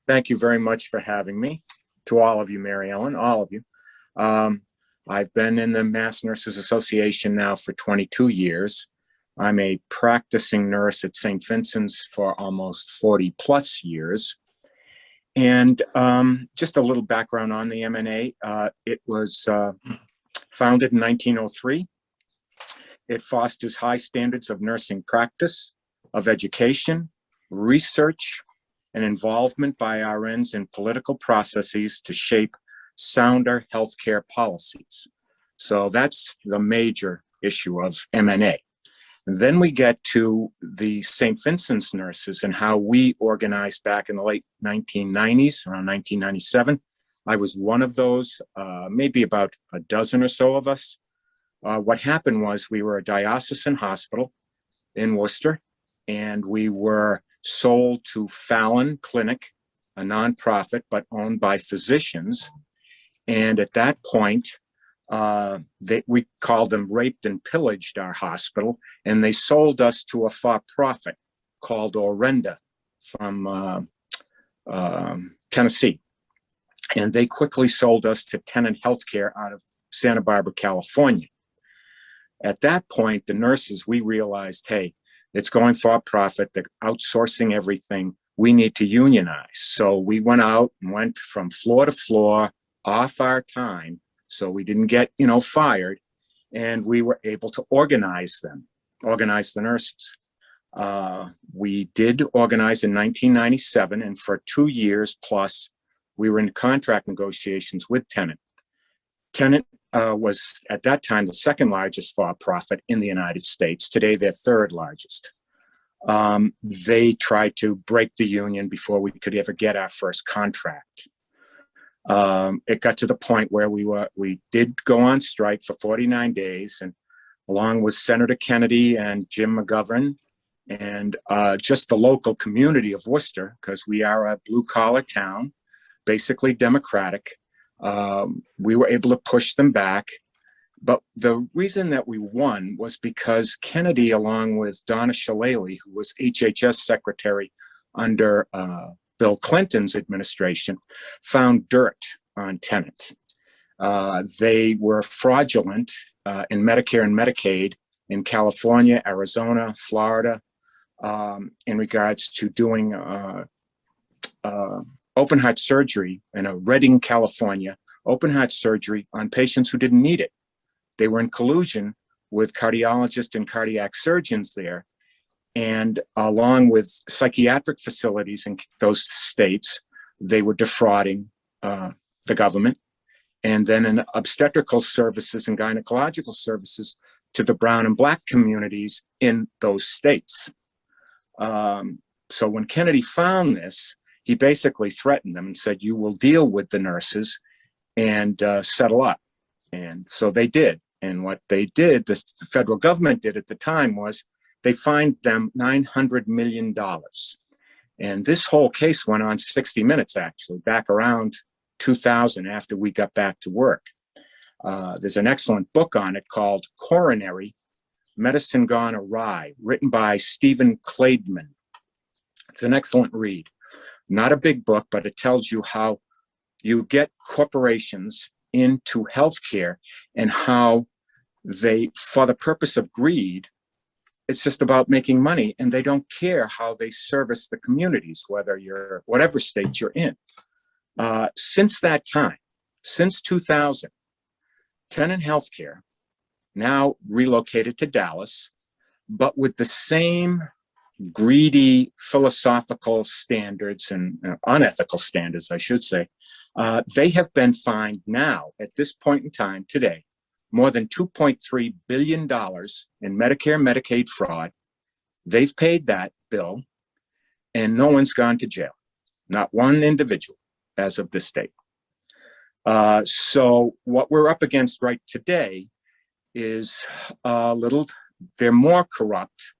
Thank you very much for having me. To all of you, Mary Ellen, all of you. I've been in the Mass Nurses Association now for 22 years. I'm a practicing nurse at St. Vincent's for almost 40 plus years. And just a little background on the MNA. It was founded in 1903. It fosters high standards of nursing practice, of education, research, and involvement by RNs in political processes to shape sounder healthcare policies. So that's the major issue of MNA. And then we get to the St. Vincent's nurses and how we organized back in the late 1990s, around 1997. I was one of those, maybe about a dozen or so of us. What happened was we were a diocesan hospital in Worcester, and we were sold to Fallon Clinic, a nonprofit, but owned by physicians. And at that point, we called them raped and pillaged our hospital, and they sold us to a for-profit called Orenda from Tennessee. And they quickly sold us to Tenet Healthcare out of Santa Barbara, California. At that point, the nurses, we realized, hey, it's going for profit, they're outsourcing everything, we need to unionize. So we went out and went from floor to floor off our time, so we didn't get, fired, and we were able to organize the nurses. We did organize in 1997, and for 2 years plus, we were in contract negotiations with Tenet. Tenet was at that time the second largest for-profit in the United States. Today, they're third largest. They tried to break the union before we could ever get our first contract. It got to the point where we did go on strike for 49 days, and along with Senator Kennedy and Jim McGovern and just the local community of Worcester, because we are a blue-collar town, basically Democratic. We were able to push them back. But the reason that we won was because Kennedy, along with Donna Shalala, who was HHS secretary under Bill Clinton's administration, found dirt on Tenet. They were fraudulent in Medicare and Medicaid in California, Arizona, Florida, in regards to doing open heart surgery in Redding, California, open heart surgery on patients who didn't need it. They were in collusion with cardiologists and cardiac surgeons there. And along with psychiatric facilities in those states, they were defrauding the government. And then in obstetrical services and gynecological services to the brown and black communities in those states. So when Kennedy found this, he basically threatened them and said, you will deal with the nurses and settle up. And so they did. And what they did, the federal government did at the time, was they fined them $900 million. And this whole case went on 60 Minutes, actually, back around 2000 after we got back to work. There's an excellent book on it called Coronary: Medicine Gone Awry, written by Stephen Klaidman. It's an excellent read. Not a big book, but it tells you how you get corporations into healthcare and how they, for the purpose of greed, it's just about making money, and they don't care how they service the communities, whether you're, whatever state you're in. Since that time, since 2000, Tenet Healthcare, now relocated to Dallas, but with the same greedy philosophical standards and unethical standards, I should say, they have been fined now, at this point in time, today, more than $2.3 billion in Medicare and Medicaid fraud. They've paid that bill, and no one's gone to jail. Not one individual as of this date. So what we're up against right today is they're more corrupt,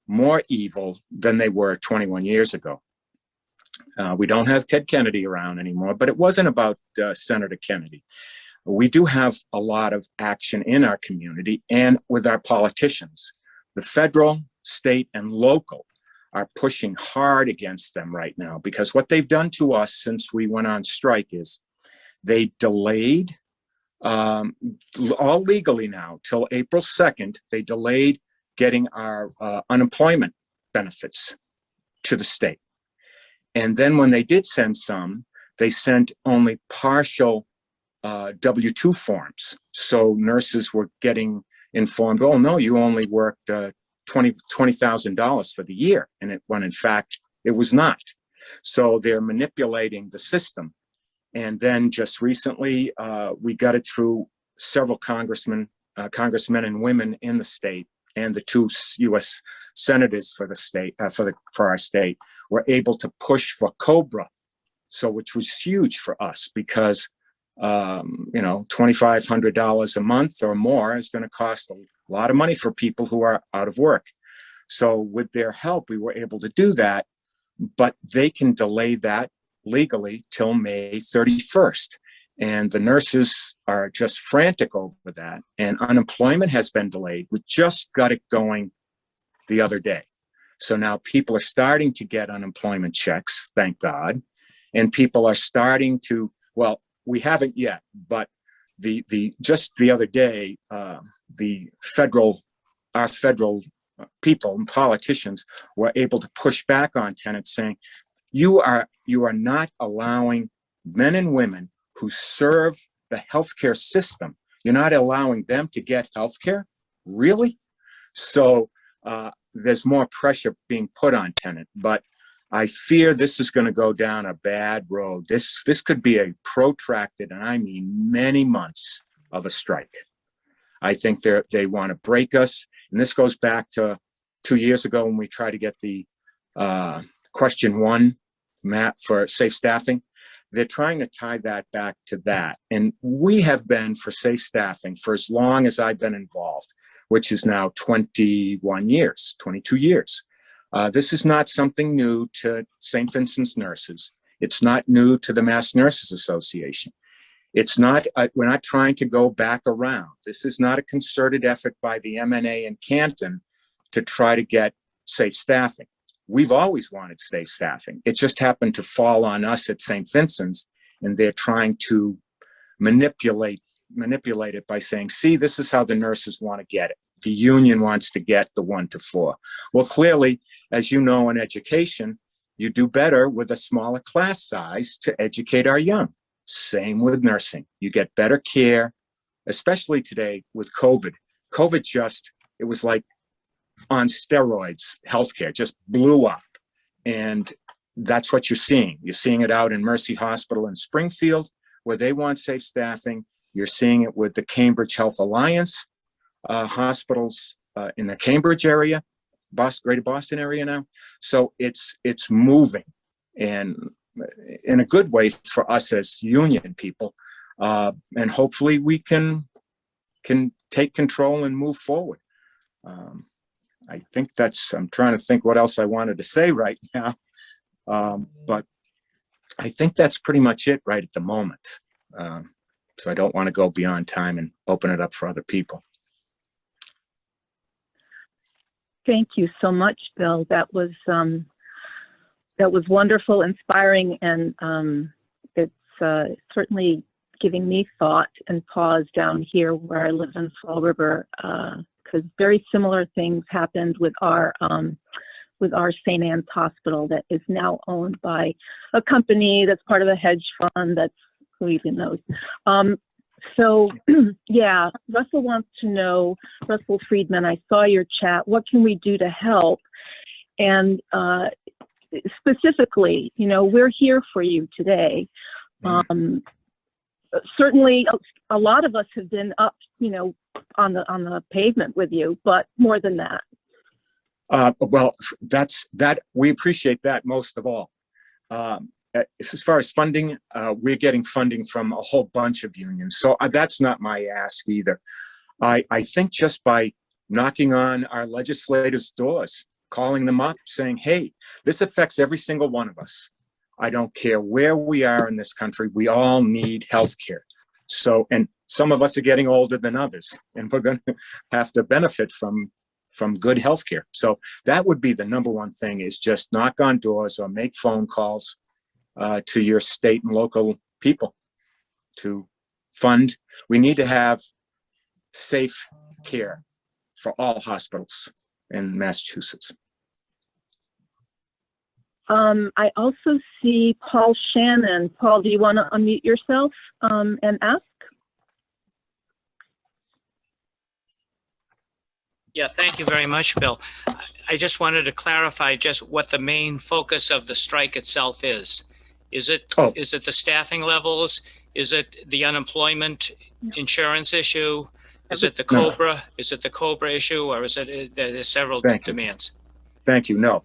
more evil than they were 21 years ago. We don't have Ted Kennedy around anymore, but it wasn't about Senator Kennedy. We do have a lot of action in our community and with our politicians. The federal, state, and local are pushing hard against them right now, because what they've done to us since we went on strike is they delayed, all legally now, till April 2nd, they delayed getting our unemployment benefits to the state. And then when they did send some, they sent only partial W-2 forms. So nurses were getting informed, oh no, you only worked $20,000 for the year. And when in fact, it was not. So they're manipulating the system. And then just recently, we got it through several congressmen and women in the state, and the 2 U.S. senators for the state, for our state, were able to push for Cobra. So, which was huge for us, because $2,500 a month or more is going to cost a lot of money for people who are out of work. So with their help, we were able to do that, but they can delay that legally till May 31st. And the nurses are just frantic over that. And unemployment has been delayed. We just got it going the other day. So now people are starting to get unemployment checks, thank God. And people are starting to, well, we haven't yet, but just the other day, our federal people and politicians were able to push back on Tenet, saying, you are not allowing men and women who serve the healthcare system, you're not allowing them to get healthcare? Really? So there's more pressure being put on Tenet, but I fear this is going to go down a bad road. This could be a protracted, and I mean many months of a strike. I think they want to break us. And this goes back to 2 years ago when we tried to get the question 1 map for safe staffing. They're trying to tie that back to that. And we have been for safe staffing for as long as I've been involved, which is now 21 years, 22 years. This is not something new to St. Vincent's nurses. It's not new to the Mass Nurses Association. It's not, we're not trying to go back around. This is not a concerted effort by the MNA in Canton to try to get safe staffing. We've always wanted safe staffing. It just happened to fall on us at St. Vincent's, and they're trying to manipulate it by saying, see, this is how the nurses want to get it. The union wants to get the 1 to 4. Well, clearly, as you know, in education, you do better with a smaller class size to educate our young. Same with nursing. You get better care, especially today with COVID. It was like on steroids. Healthcare just blew up. And that's what you're seeing. You're seeing it out in Mercy Hospital in Springfield, where they want safe staffing. You're seeing it with the Cambridge Health Alliance hospitals in the Cambridge area, greater Boston area now. So it's moving, and in a good way for us as union people. And hopefully we can take control and move forward. I think I'm trying to think what else I wanted to say right now. But I think that's pretty much it right at the moment. So I don't want to go beyond time and open it up for other people. Thank you so much, Bill. That was wonderful, inspiring, and it's certainly giving me thought and pause down here where I live in Fall River, because very similar things happened with our St. Anne's Hospital that is now owned by a company that's part of a hedge fund. That's who even knows. So, yeah, Russell wants to know, Russell Friedman, I saw your chat. What can we do to help? And specifically, we're here for you today. Certainly, a lot of us have been up, on the pavement with you, but more than that. Well, we appreciate that most of all. As far as funding, we're getting funding from a whole bunch of unions. So that's not my ask either. I think just by knocking on our legislators' doors, calling them up, saying, hey, this affects every single one of us. I don't care where we are in this country. We all need health care. So, and some of us are getting older than others, and we're going to have to benefit from from good healthcare. So that would be the number one thing, is just knock on doors or make phone calls to your state and local people to fund. We need to have safe care for all hospitals in Massachusetts. I also see Paul Shannon. Paul, do you want to unmute yourself and ask? Yeah, thank you very much, Bill. I just wanted to clarify just what the main focus of the strike itself is. Is it the staffing levels? Is it the unemployment insurance issue? Is it the Cobra? Is it the Cobra issue, or is it there's several demands? Thank you. No,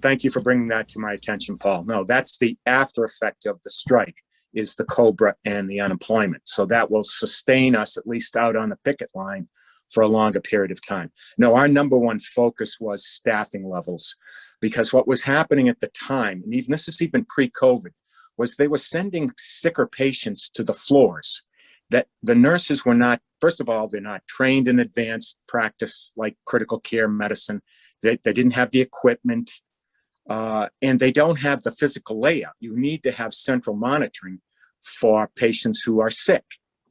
thank you for bringing that to my attention, Paul. No, that's the after effect of the strike, is the Cobra and the unemployment. So that will sustain us at least out on the picket line for a longer period of time. No, our number one focus was staffing levels, because what was happening at the time, and even this is even pre-COVID, was they were sending sicker patients to the floors. That the nurses were not, first of all, they're not trained in advanced practice like critical care medicine. They didn't have the equipment, and they don't have the physical layout. You need to have central monitoring for patients who are sick,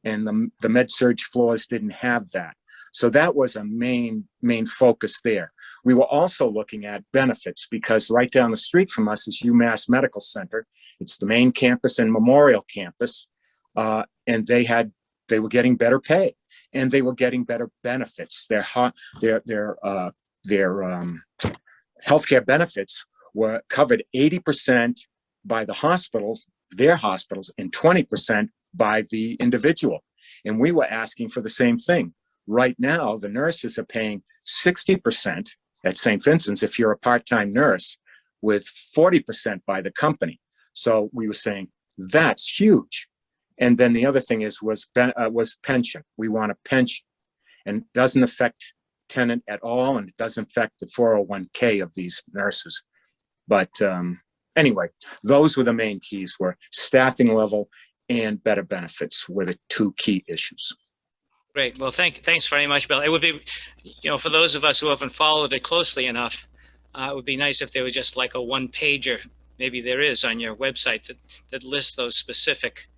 and the med-surg floors didn't have that. So that was a main focus there. We were also looking at benefits, because right down the street from us is UMass Medical Center. It's the main campus and Memorial campus. And they were getting better pay, and they were getting better benefits. Their healthcare benefits were covered 80% by the hospitals, their hospitals, and 20% by the individual. And we were asking for the same thing. Right now, the nurses are paying 60% at St. Vincent's if you're a part-time nurse, with 40% by the company. So we were saying that's huge. And then the other thing was pension. We want a pension, and it doesn't affect Tenet at all, and it doesn't affect the 401k of these nurses. But anyway, those were the main keys: were staffing level and better benefits were the two key issues. Great. Well, thanks very much, Bill. It would be, for those of us who haven't followed it closely enough, it would be nice if there was just like a one-pager, maybe there is on your website, that lists those specific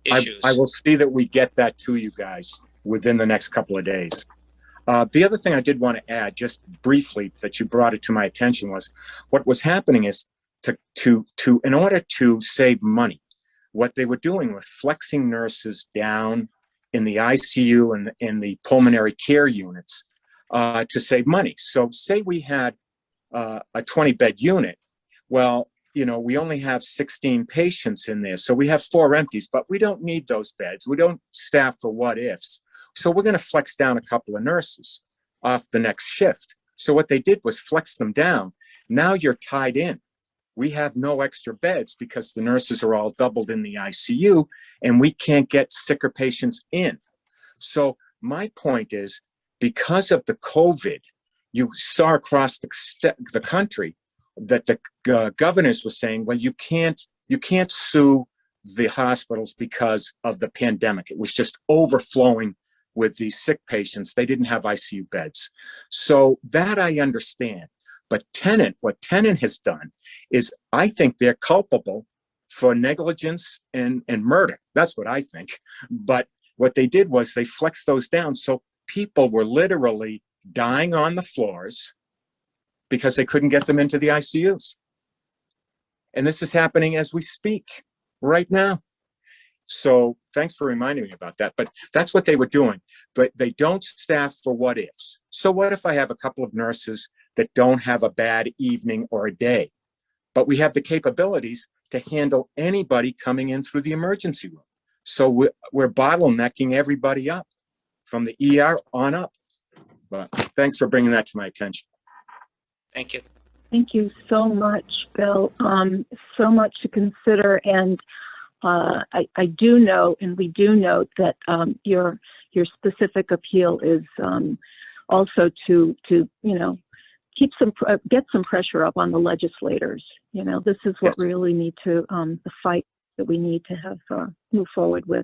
issues. I will see that we get that to you guys within the next couple of days. The other thing I did want to add, just briefly, that you brought it to my attention, was what was happening is in order to save money, what they were doing was flexing nurses down in the ICU and in the pulmonary care units to save money. So say we had a 20-bed unit. Well, we only have 16 patients in there. So we have 4 empties, but we don't need those beds. We don't staff for what ifs. So we're going to flex down a couple of nurses off the next shift. So what they did was flex them down. Now you're tied in. We have no extra beds because the nurses are all doubled in the ICU, and we can't get sicker patients in. So my point is, because of the COVID, you saw across the country that the governors were saying, well, you can't sue the hospitals because of the pandemic. It was just overflowing with these sick patients. They didn't have ICU beds. So that I understand. But what Tenet has done is, I think they're culpable for negligence and murder. That's what I think. But what they did was they flexed those down. So people were literally dying on the floors because they couldn't get them into the ICUs. And this is happening as we speak right now. So thanks for reminding me about that. But that's what they were doing. But they don't staff for what ifs. So what if I have a couple of nurses that don't have a bad evening or a day, but we have the capabilities to handle anybody coming in through the emergency room? So we're bottlenecking everybody up from the ER on up. But thanks for bringing that to my attention. Thank you. Thank you so much, Bill. So much to consider. And I do know, and we do note that your specific appeal is also to get some pressure up on the legislators. This is what Yes. really need to the fight that we need to have move forward with.